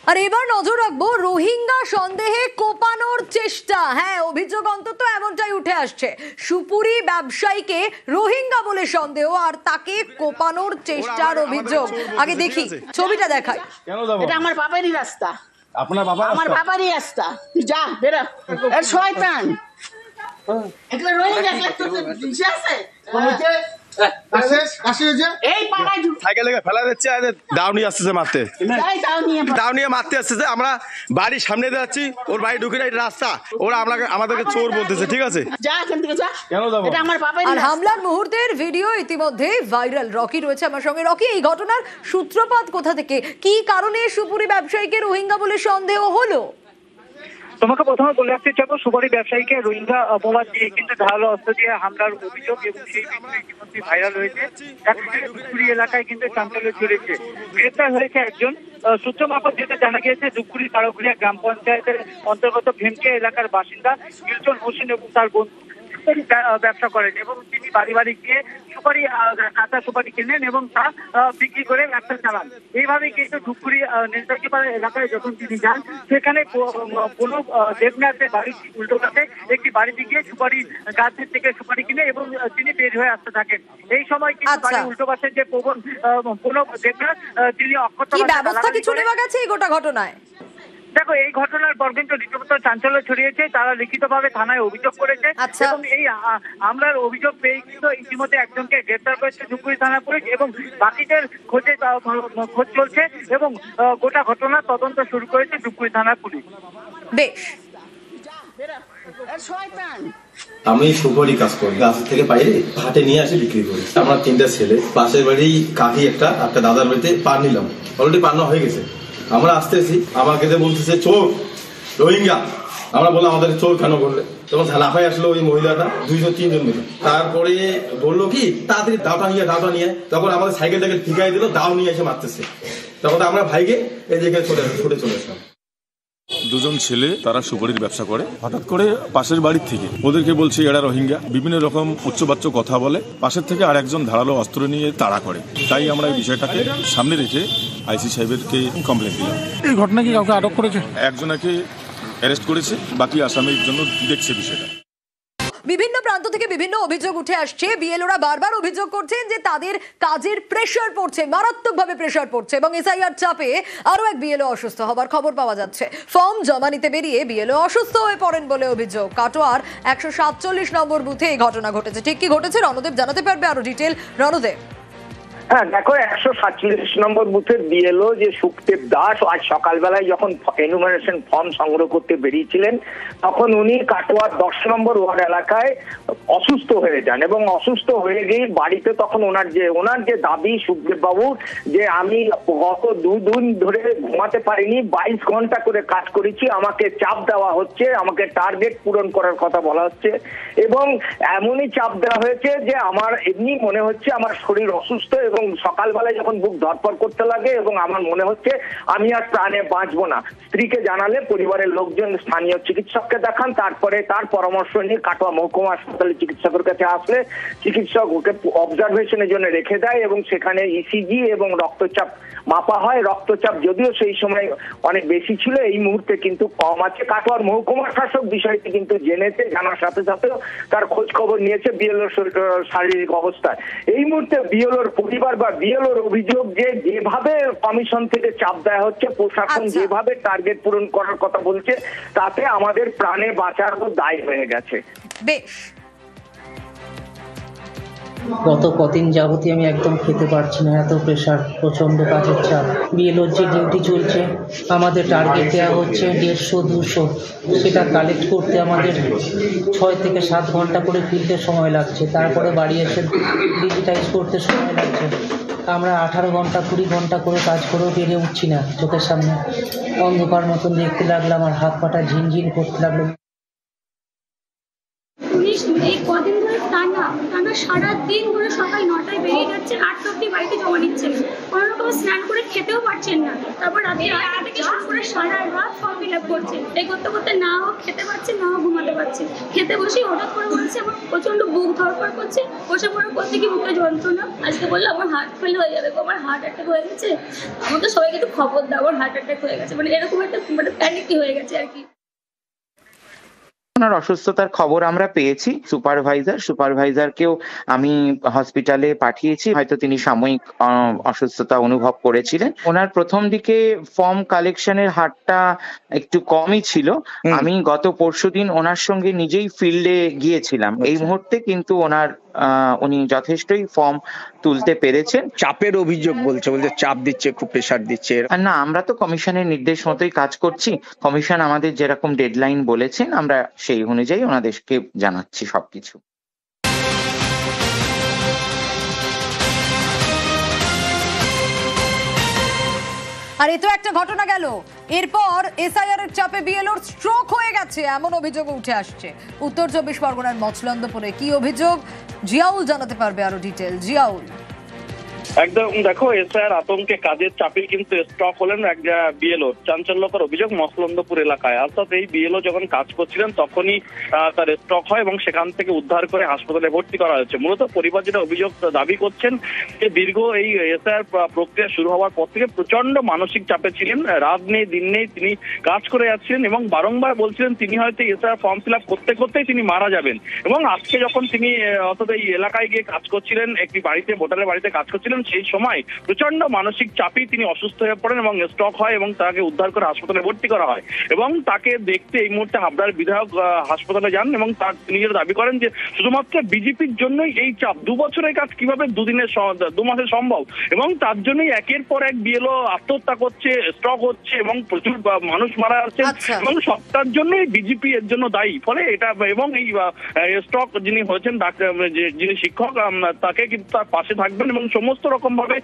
আর এবার নজর রাখবো রোহিঙ্গা সন্দেহে কোপানোর চেষ্টা। হ্যাঁ, অভিযোগ অন্তত এমনটাই উঠে আসছে। সুপুরি ব্যবসায়ীকে রোহিঙ্গা বলে সন্দেহ আর তাকে কোপানোর চেষ্টার অভিযোগ। আগে দেখি ছবিটা দেখাই। এটা আমার বাবারই রাস্তা। আপনার বাবা? আমার বাবারই রাস্তা। তুই যা বেরো। এর শয়তান। এগুলো রোহিঙ্গা দিশা আছে। আমরা বাড়ির সামনে যাচ্ছি, ওর বাড়ি ঢুকে রাস্তা, ওরা আমাদেরকে চোর বলতেছে। ঠিক আছে, আর হামলার মুহূর্তের ভিডিও ইতিমধ্যে ভাইরাল। রকি রয়েছে আমার সঙ্গে। রকি, এই ঘটনার সূত্রপাত কোথা থেকে, কি কারণে সুপুরি ব্যবসায়ীকে রোহিঙ্গা বলে সন্দেহ হলো? তোমাকে প্রথমে বলে রাখতে চাবো, সুপারি ব্যবসায়ীকে রোহিঙ্গা অপবাদ দিয়ে কিন্তু ধারালো অস্ত্র দিয়ে হামলার অভিযোগ এবং সেই ভিডিও ইতিমধ্যে ভাইরাল হয়েছে। ধূপগুড়ি এলাকায় কিন্তু চাঞ্চল্য ছড়িয়েছে। গ্রেপ্তার হয়েছে একজন। সূত্র মারফত যেটা জানা গিয়েছে, ধূপগুড়ি তারকুড়িয়া গ্রাম পঞ্চায়েতের অন্তর্গত ভেমকে এলাকার বাসিন্দা মিল্টন হোসেন এবং তার বন্ধু ব্যবসা করেন এবং তিনি বাড়ি বাড়ি গিয়ে সুপারি, কাঁচা সুপারি কেনেন এবং তা বিক্রি করে ব্যবসা চালান। এইভাবে কিন্তু ধূপগুড়ি নেতাজিপাড়া এলাকায় যখন তিনি যান, সেখানে কোনো দেবনাথের বাড়ির উল্টো কাছে একটি বাড়িতে গিয়ে সুপারি গাছের থেকে সুপারি কিনে এবং তিনি বের হয়ে আসতে থাকেন। এই সময় কিন্তু বাড়ির উল্টো পাশে যে প্রণব দেবনাথ, তিনি অক্ষত ব্যবস্থা কিছু নেওয়া গেছে এই গোটা ঘটনায়? দেখো, এই ঘটনার পর কিন্তু রীতিমতো চাঞ্চল্য ছড়িয়েছে। তারা লিখিতভাবে থানায় অভিযোগ করেছে এবং এই হামলার অভিযোগ পেয়ে কিন্তু ইতিমধ্যে একজনকে গ্রেপ্তার করেছে ধূপগুড়ি থানা পুলিশ এবং বাকিদের খোঁজ চলছে এবং গোটা ঘটনার তদন্ত শুরু করেছে ধূপগুড়ি থানা পুলিশ। বেশ, আমি সুপারি কাজ করি, গাছ থেকে পাইলে হাটে নিয়ে আসি বিক্রি করি। আমার 3টা ছেলে, পাশের বাড়ি কাকি একটা দাদার বাড়িতে পার নিলাম, অলরেডি পার নেওয়া হয়ে গেছে। আমরা আসতেছি, আমাকে বলতেছে চোর, রোহিঙ্গা। আমরা বললাম আমাদের চোর কেন করলে? তখন লাফাই আসলো ওই মহিলাটা, 2-3 জন মিলে। তারপরে বললো কি তাড়াতাড়ি দাওটা নিয়ে। তখন আমাদের সাইকেলটাকে ঠিকাই দিল, দাও নিয়ে এসে মারতেছে। তখন আমরা ভাইকে এই জায়গায় ছুটে চলে আসলাম। 2জন ছেলে, তারা সুপারির ব্যবসা করে। হঠাৎ করে পাশের বাড়ির থেকে ওদেরকে বলছে এরা রোহিঙ্গা, বিভিন্ন রকম উচ্চবাচ্য কথা বলে। পাশের থেকে আর একজন ধারালো অস্ত্র নিয়ে তাড়া করে। তাই আমরা এই বিষয়টাকে সামনে রেখে আইসি সাহেবকে কমপ্লেন দিলাম। এই ঘটনা কি কাউকে আটক করেছে? একজনকে অ্যারেস্ট করেছে, বাকি আসামির জন্য দেখছে বিষয়টা। বিভিন্ন প্রান্ত থেকে বিভিন্ন অভিযোগ উঠে আসছে। বিএলওরা বারবার অভিযোগ করছেন যে তাদের কাজের প্রেসার পড়ছে, মারাত্মকভাবে প্রেসার পড়ছে এবং এসআইআর চাপে আরো এক বিএলও অসুস্থ হবার খবর পাওয়া যাচ্ছে। ফর্ম জমা নিতে বেরিয়ে বিএলও অসুস্থ হয়ে পড়েন বলে অভিযোগ। কাটোয়ার 147 নম্বর বুথে এই ঘটনা ঘটেছে। ঠিক কি ঘটেছে রণদেব জানাতে পারবে আরো ডিটেল? রণদেব। হ্যাঁ, দেখো, 147 নম্বর বুথের বিএলও যে সুখদেব দাস আজ সকালবেলায় যখন এনুমারেশন ফর্ম সংগ্রহ করতে বেরিয়েছিলেন, তখন উনি কাটোয়ার 10 নম্বর ওয়ার্ড এলাকায় অসুস্থ হয়ে যান এবং অসুস্থ হয়ে গিয়ে বাড়িতে তখন ওনার যে দাবি সুখদেব বাবু, যে আমি গত 2 দিন ধরে ঘুমাতে পারিনি, 22 ঘন্টা করে কাজ করেছি, আমাকে চাপ দেওয়া হচ্ছে, আমাকে টার্গেট পূরণ করার কথা বলা হচ্ছে এবং এমনই চাপ দেওয়া হয়েছে যে আমার এমনি মনে হচ্ছে আমার শরীর অসুস্থ এবং সকালবেলায় যখন বুক ধরপড় করতে লাগে এবং আমার মনে হচ্ছে আমি আর প্রাণে বাঁচবো না। স্ত্রীকে জানালে পরিবারের লোকজন স্থানীয় চিকিৎসককে দেখান। তারপরে তার পরামর্শ নিয়ে কাটোয়া মহকুমা হাসপাতালে চিকিৎসকের কাছে আসলে চিকিৎসক ওকে অবজারভেশনের জন্য রেখে দেয় এবং সেখানে ইসিজি এবং রক্তচাপ মাপা হয়। রক্তচাপ যদিও সেই সময় অনেক বেশি ছিল, এই মুহূর্তে কিন্তু কম আছে। কাটোয়ার মহকুমা শাসক বিষয়টি কিন্তু জেনেছে, জানার সাথে সাথে তার খোঁজ খবর নিয়েছে বিএলওর শারীরিক অবস্থায়। এই মুহূর্তে বিএলওর পরিবার বা বিএলওর অভিযোগ যে যেভাবে কমিশন থেকে চাপ দেওয়া হচ্ছে, প্রশাসন যেভাবে টার্গেট পূরণ করার কথা বলছে, তাতে আমাদের প্রাণে বাঁচার দায় হয়ে গেছে। বেশ, গত কদিন যাবতীয় আমি একদম খেতে পারছি না, এত প্রেশার, প্রচণ্ড কাজের চাপ। বিএলওর যে ডিউটি চলছে, আমাদের টার্গেট দেওয়া হচ্ছে 150-200, সেটা কালেক্ট করতে আমাদের 6 থেকে 7 ঘন্টা করে ফিরতে সময় লাগছে। তারপরে বাড়ি এসে ডিজিটাইজ করতে সময় লাগছে। আমরা 18 ঘন্টা 20 ঘন্টা করে কাজ করেও বেরিয়ে উঠছি না, চোখের সামনে অন্ধকার মতন দেখতে লাগলাম, আর হাত পাটা ঝিনঝিন করতে লাগলো। এই কদিন ধরে টানা টানা সারাদিন ধরে সকাল 9টায় বেরিয়ে যাচ্ছে, 8টা অব্দি বাড়িতে জমা নিচ্ছেন, কোনো রকম স্নান করে খেতেও পারছেন না। তারপর রাতে 8টা থেকে শুরু করে সারা রাত ফর্ম ফিল আপ করছে। এই করতে করতে না হোক খেতে পারছে, না হোক ঘুমাতে পারছে। খেতে বসেই হঠাৎ করে বলছে আমার প্রচন্ড বুক ধরপড় করছে, বসে পড়ে করতে কি বুকে যন্ত্রণা। আজকে বললো আমার হার্ট ফেল হয়ে যাবে, আমার হার্ট অ্যাটাক হয়ে গেছে, আমাকে সবাইকে একটু খবর দাও আমার হার্ট অ্যাটাক হয়ে গেছে, মানে এরকম একটা প্যানিক হয়ে গেছে আর কি। ওনার অসুস্থতার খবর আমরা পেয়েছি, সুপারভাইজারকেও আমি হসপিটালে পাঠিয়েছি, হয়তো তিনি সাময়িক অসুস্থতা অনুভব করেছিলেন। ওনার প্রথম দিকে ফর্ম কালেকশনের হারটা একটু কমই ছিল। আমি গত পরশুদিন ওনার সঙ্গে নিজেই ফিল্ডে গিয়েছিলাম। এই মুহূর্তে কিন্তু উনি যথেষ্টই ফর্ম তুলতে পেরেছেন। চাপের অভিযোগ বলছে চাপ দিচ্ছে, খুব প্রেসার দিচ্ছে। না, আমরা তো কমিশনের নির্দেশ মতোই কাজ করছি। কমিশন আমাদের যেরকম ডেডলাইন বলেছেন আমরা সেই অনুযায়ী ওনাদেরকে জানাচ্ছি সবকিছু। আর এ তো একটা ঘটনা গেল, এরপর এসআইআর এর চাপে বিএলওর স্ট্রোক হয়ে গেছে এমন অভিযোগ উঠে আসছে উত্তর 24 পরগনার মচলন্দপুরে। কি অভিযোগ জিয়াউল জানাতে পারবে আরো ডিটেল। জিয়াউল, একদম দেখো, এসআইআর আতঙ্কে কাজের চাপে কিন্তু স্ট্রক হলেন এক বিএলও। চাঞ্চল্যকর অভিযোগ মসলন্দপুর এলাকায়। অর্থাৎ এই বিএলও যখন কাজ করছিলেন তখনই তার স্ট্রক হয় এবং সেখান থেকে উদ্ধার করে হাসপাতালে ভর্তি করা হয়েছে। মূলত পরিবার যেটা অভিযোগ দাবি করছেন যে দীর্ঘ এই এসআইআর প্রক্রিয়া শুরু হওয়ার পর থেকে প্রচন্ড মানসিক চাপে ছিলেন, রাত নেই দিন নেই তিনি কাজ করে যাচ্ছিলেন এবং বারংবার বলছিলেন তিনি হয়তো এসআইআর ফর্ম ফিল আপ করতে করতেই তিনি মারা যাবেন। এবং আজকে যখন তিনি অর্থাৎ এই এলাকায় গিয়ে কাজ করছিলেন, একটি বাড়িতে ভোটারের বাড়িতে কাজ করছিলেন, সেই সময় প্রচন্ড মানসিক চাপে তিনি অসুস্থ হয়ে পড়েন এবং স্ট্রোক হয় এবং তাকে উদ্ধার করে হাসপাতালে ভর্তি করা হয়। এবং তাকে দেখতে এই মুহূর্তে হাবড়ার বিধায়ক হাসপাতালে যান এবং তার নিজের দাবি করেন যে শুধুমাত্র বিজেপির জন্যই এই চাপ, 2 বছরের কাজ কিভাবে 2 মাসে সম্ভব। এবং তার জন্যই একের পর এক বিএলও আত্মহত্যা করছে, স্ট্রোক হচ্ছে এবং প্রচুর মানুষ মারা যাচ্ছে এবং সবটার জন্যই বিজেপি এর জন্য দায়ী। ফলে এটা এবং এই স্ট্রোক যিনি হয়েছেন যিনি শিক্ষক, তাকে কিন্তু তার পাশে থাকবেন এবং সমস্ত রকম ভাবে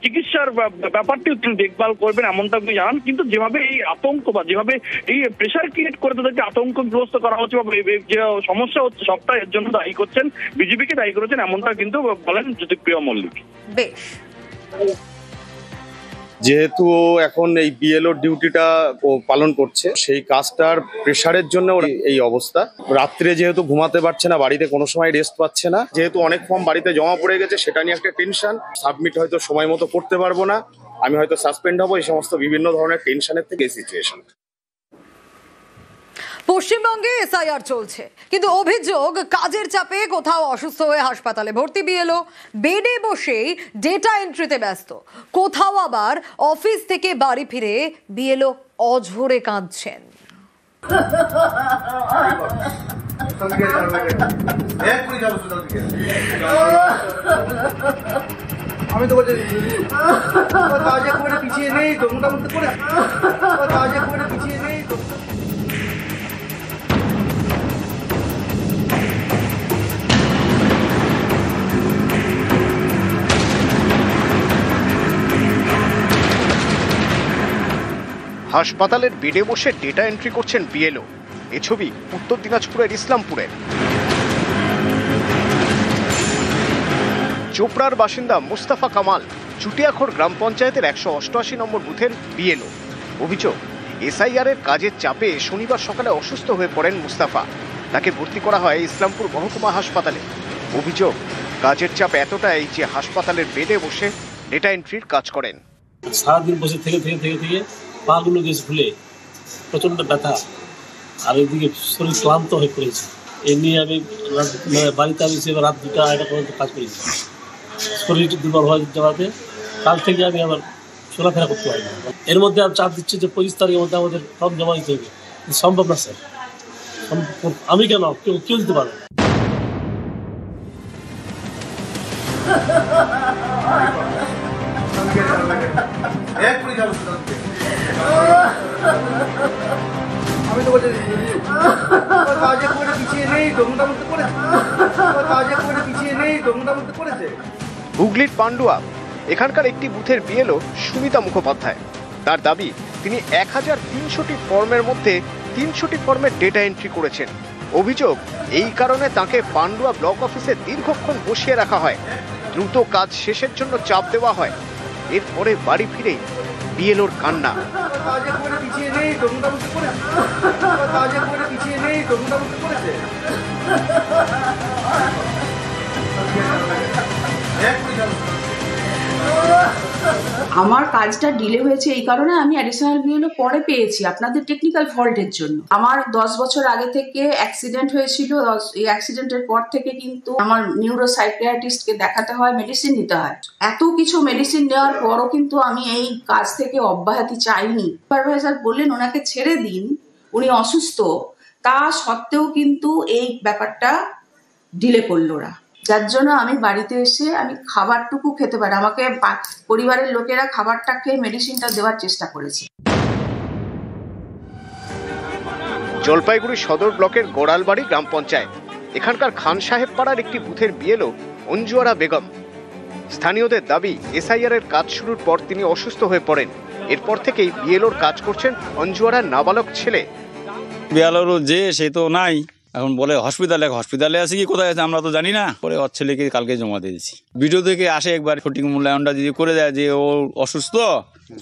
চিকিৎসার ব্যাপারটিও তিনি দেখভাল করবেন এমনটা তিনি জানান। কিন্তু যেভাবে এই আতঙ্ক বা যেভাবে এই প্রেশার ক্রিয়েট করে তাদেরকে আতঙ্কগ্রস্ত করা হচ্ছে বা যে সমস্যা হচ্ছে সবটা এর জন্য দায়ী করছেন, বিজেপিকে দায়ী করেছেন এমনটা কিন্তু বলেন জ্যোতিপ্রিয় মল্লিক। বেশ, যেহেতু এখন এই বিএলও ডিউটিটা ও পালন করছে, সেই কাজটার প্রেশারের জন্য এই অবস্থা। রাত্রে যেহেতু ঘুমাতে পারছে না, বাড়িতে কোনো সময় রেস্ট পাচ্ছে না, যেহেতু অনেক ফর্ম বাড়িতে জমা পড়ে গেছে সেটা নিয়ে একটা টেনশন, সাবমিট হয়তো সময় মতো করতে পারবো না, আমি হয়তো সাসপেন্ড হবো, এই সমস্ত বিভিন্ন ধরনের টেনশনের থেকে এই সিচুয়েশন। পশ্চিমবঙ্গে এসআইআর চলছে, কিন্তু অভিযোগ কাজের চাপে কোথাও অসুস্থ হয়ে হাসপাতালে ভর্তি বিএলও, বেডে বসেই ডেটা এন্ট্রিতে ব্যস্ত, কোথাও আবার অফিস থেকে বাড়ি ফিরে বিএলও অঝরে কাঁদছেন। আমি তো বলছি কাজে করে পিছিয়ে নেই তো, মোটামুটি করে কাজে করে পিছিয়ে নেই তো। হাসপাতালের বেডে বসে ডেটা এন্ট্রি করছেন বিএলও। এ ছবি উত্তর দিনাজপুরের ইসলামপুরের। চোপড়ার বাসিন্দা মুস্তাফা কামাল চুটিয়াখড় গ্রাম পঞ্চায়েতের 188 নম্বর বুথের বিএলও। অভিযোগ, এসআইআর এর কাজের চাপে শনিবার সকালে অসুস্থ হয়ে পড়েন মুস্তাফা। তাকে ভর্তি করা হয় ইসলামপুর মহকুমা হাসপাতালে। অভিযোগ, কাজের চাপ এতটাই যে হাসপাতালের বেডে বসে ডেটা এন্ট্রির কাজ করেন। সারাদিন বসে থেকে থেকে থেকে থেকে পাগুলো গেছে ফুলে, প্রচন্ড ব্যথা, আর এদিকে শরীর ক্লান্ত হয়ে পড়েছে। এ নিয়ে আমি বাড়িতে আমি রাত 2টা পর্যন্ত কাজ করেছি। শরীর দুর্বল হয়ে যাওয়াতে কাল থেকে আমি আবার চলাফেরা করতে পারি না। এর মধ্যে আমি চাপ দিচ্ছি যে 25 তারিখের মধ্যে আমাদের ফর্ম জমা দিতে হবে। সম্ভব না স্যার, আমি কেন, কেউ দিতে পারবে। আমি তো বলছি কাজে করে পিছিয়ে নেই তো, মোটামুটি করে কাজে করে পিছিয়ে নেই তো, মোটামুটি করেছে। হুগলির পান্ডুয়া এখানকার একটি বুথের বিএলও সুমিতা মুখোপাধ্যায়। তার দাবি তিনি 1300টি ফর্মের মধ্যে 300টি ফর্মের ডেটা এন্ট্রি করেছেন। অভিযোগ এই কারণে তাকে পান্ডুয়া ব্লক অফিসে দীর্ঘক্ষণ বসিয়ে রাখা হয়, দ্রুত কাজ শেষের জন্য চাপ দেওয়া হয়। এরপরে বাড়ি ফিরে বিএলওর কান্না। কাজে করে পিছিয়ে নেই, ডোমটা বুঝতে করেছে। কাজে করে পিছিয়ে নেই, ডোমটা বুঝতে করেছে। আমার কাজটা ডিলে হয়েছে এই কারণে আমি অ্যাডিশনাল বিএলও পরে পেয়েছি আপনাদের টেকনিক্যাল ফল্টের জন্য। আমার 10 বছর আগে থেকে অ্যাক্সিডেন্ট হয়েছিল, এই অ্যাক্সিডেন্টের পর থেকে কিন্তু আমার নিউরোসাইকিয়াট্রিস্টকে দেখাতে হয়, মেডিসিন নিতে হয়। এত কিছু মেডিসিন নেওয়ার পরও কিন্তু আমি এই কাজ থেকে অব্যাহতি চাইনি। সুপারভাইজার বললেন ওনাকে ছেড়ে দিন, উনি অসুস্থ, তা সত্ত্বেও কিন্তু এই ব্যাপারটা ডিলে করলো ওরা, যার জন্য আমি বাড়িতে এসে আমি খাবারটুকু খেতে পারি, আমাকে পরিবারের লোকেরা খাবারটা খেয়ে মেডিসিনটা দেওয়ার চেষ্টা করেছে। জলপাইগুড়ি সদর ব্লকের গোড়ালবাড়ি গ্রাম পঞ্চায়েত, এখানকার খান সাহেব পাড়ার একটি বুথের বিএলও অঞ্জুয়ারা বেগম। স্থানীয়দের দাবি এসআইআর এর কাজ শুরুর পর তিনি অসুস্থ হয়ে পড়েন। এরপর থেকেই বিএলওর কাজ করছেন অঞ্জুয়ারার নাবালক ছেলে। বিএলওর যে সে তো নাই, এখন বলে হসপিটালে আছে কি কোথায় আছে আমরা তো জানি না। পরে ওর ছেলেকে কালকে জমা দিয়েছি। ভিডিও থেকে আসে একবার সঠিক মূল্যায়নটা যদি করে দেয় যে ও অসুস্থ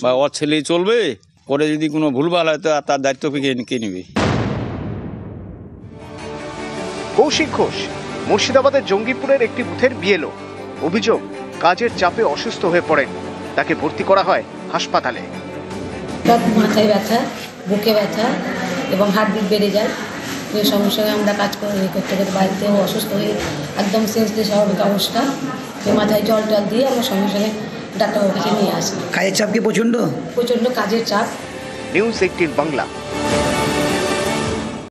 বা ওর ছেলেই চলবে, পরে যদি কোনো ভুলভাল হয় তো তার দায়িত্ব কে নেবে। কৌশিক ঘোষ মুর্শিদাবাদের জঙ্গিপুরের একটি বুথের বিএলও। অভিযোগ কাজের চাপে অসুস্থ হয়ে পড়েন, তাকে ভর্তি করা হয় হাসপাতালে। মাথায় ব্যথা, বুকে ব্যথা এবং হার্টবিট বেড়ে যায়। এই সমস্যায় আমরা কাজ করতে বাড়িতেও অসুস্থ হয়ে একদম সেন্সলেস হওয়ার অবস্থা, মাথায় জল দিয়ে আমরা সঙ্গে সঙ্গে ডাক্তারবাবুকে নিয়ে আসি। কাজের চাপ কি প্রচণ্ড কাজের চাপ। নিউজ 18 বাংলা।